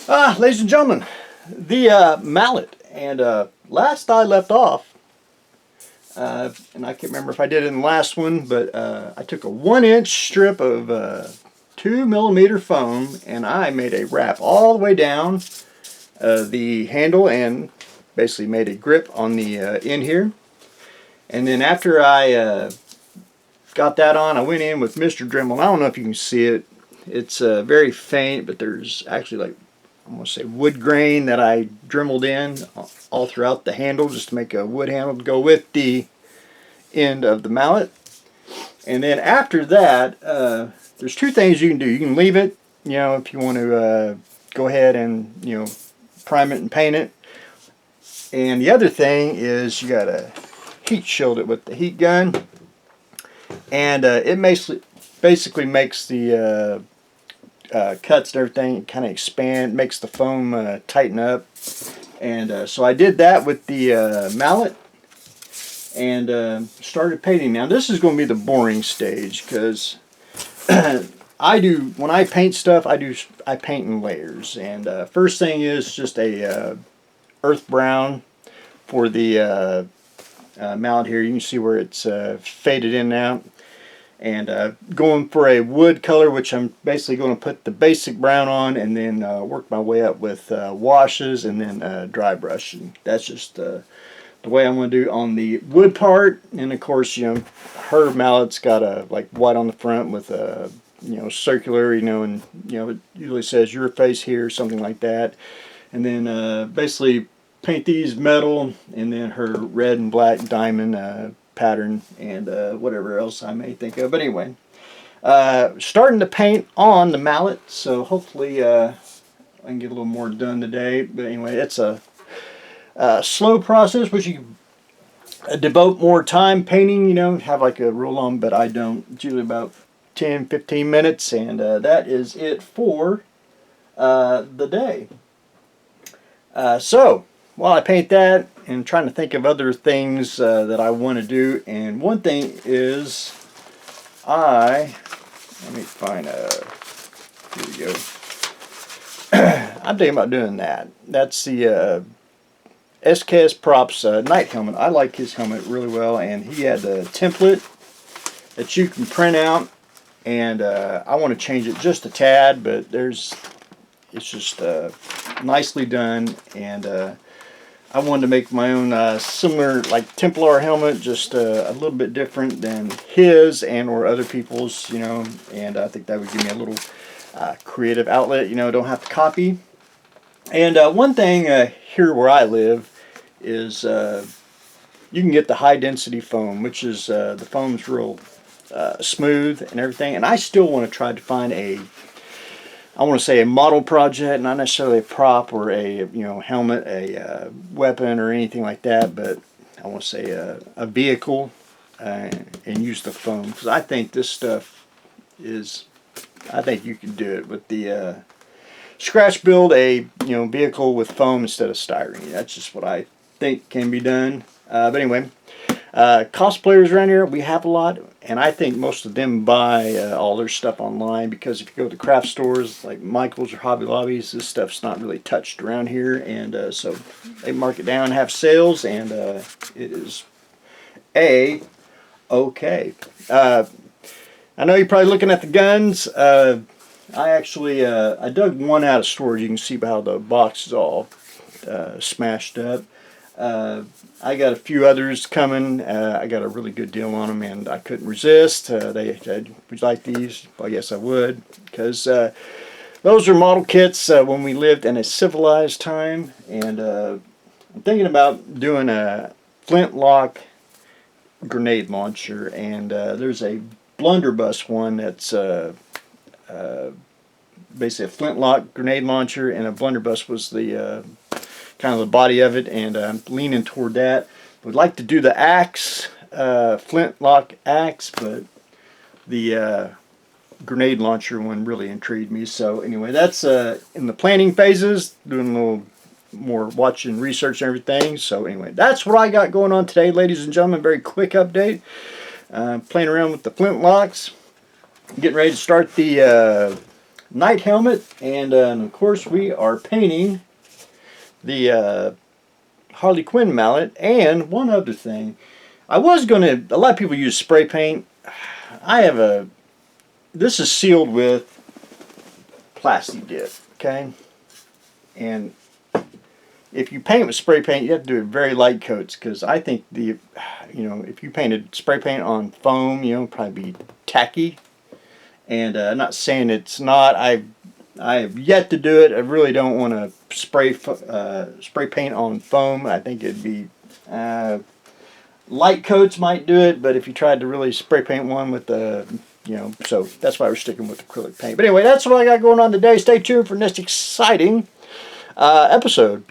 Ladies and gentlemen, the mallet, and last I left off, and I can't remember if I did it in the last one, but I took a 1-inch strip of 2mm foam and I made a wrap all the way down the handle and basically made a grip on the end here. And then after I got that on, I went in with Mr. Dremel. I don't know if you can see it. It's very faint, but there's actually, like, I'm going to say wood grain that I dremeled in all throughout the handle just to make a wood handle to go with the end of the mallet. And then after that, there's two things you can do. You can leave it, if you want to go ahead and, prime it and paint it. And the other thing is you got to heat shield it with the heat gun. And it basically makes the cuts and everything kind of expand, makes the foam tighten up. And so I did that with the mallet and started painting. Now this is going to be the boring stage because when I paint stuff, I paint in layers. And first thing is just a earth brown for the mallet here. You can see where it's faded in now. And going for a wood color, which I'm basically going to put the basic brown on and then work my way up with washes and then dry brush. And that's just the way I'm going to do on the wood part. And of course, her mallet's got a like white on the front with a circular, and it usually says your face here, something like that. And then basically paint these metal, and then her red and black diamond pattern and whatever else I may think of. But anyway, starting to paint on the mallet, so hopefully I can get a little more done today. But anyway, it's a slow process, which you devote more time painting, have like a rule on, but I don't. It's usually about 10-15 minutes, and that is it for the day. So while I paint that and trying to think of other things that I want to do, and one thing is let me find here we go. I'm thinking about doing that. That's the SKS Props night helmet. I like his helmet really well, and he had a template that you can print out, and I want to change it just a tad, but it's just nicely done, and I wanted to make my own similar, like Templar helmet, just a little bit different than his and or other people's, and I think that would give me a little creative outlet, don't have to copy. And one thing here where I live is you can get the high density foam, which is the foam's real smooth and everything, and I still want to try to find I want to say a model project, not necessarily a prop or a helmet, a weapon or anything like that, but I want to say a vehicle and use the foam, because I think this stuff is, I think you can do it with the scratch build a vehicle with foam instead of styrene. That's just what I think can be done. But anyway, cosplayers around here, we have a lot, and I think most of them buy all their stuff online, because if you go to craft stores like Michael's or Hobby Lobbies, this stuff's not really touched around here, and so they mark it down, have sales, and it is okay. I know you're probably looking at the guns. I actually I dug one out of storage. You can see how the box is all smashed up. I got a few others coming. I got a really good deal on them, and I couldn't resist. They said, "Would you like these?" Well, yes, I would, because those are model kits when we lived in a civilized time. And I'm thinking about doing a flintlock grenade launcher, and there's a blunderbuss one that's basically a flintlock grenade launcher, and a blunderbuss was the kind of the body of it, and I'm leaning toward that. Would like to do the axe, flintlock axe, but the grenade launcher one really intrigued me. So anyway, that's in the planning phases, doing a little more watching research and everything. So anyway, that's what I got going on today, ladies and gentlemen. Very quick update. Playing around with the flintlocks, getting ready to start the Knight helmet, and of course we are painting the Harley Quinn mallet. And one other thing, I was going to, a lot of people use spray paint. This is sealed with plastic dip, okay? And if you paint with spray paint, you have to do very light coats, because I think if you painted spray paint on foam, probably be tacky. And I'm not saying it's not. I have yet to do it. I really don't want to spray paint on foam. I think it'd be light coats might do it, but if you tried to really spray paint one with the so that's why we're sticking with acrylic paint. But anyway, that's what I got going on today. Stay tuned for next exciting episode.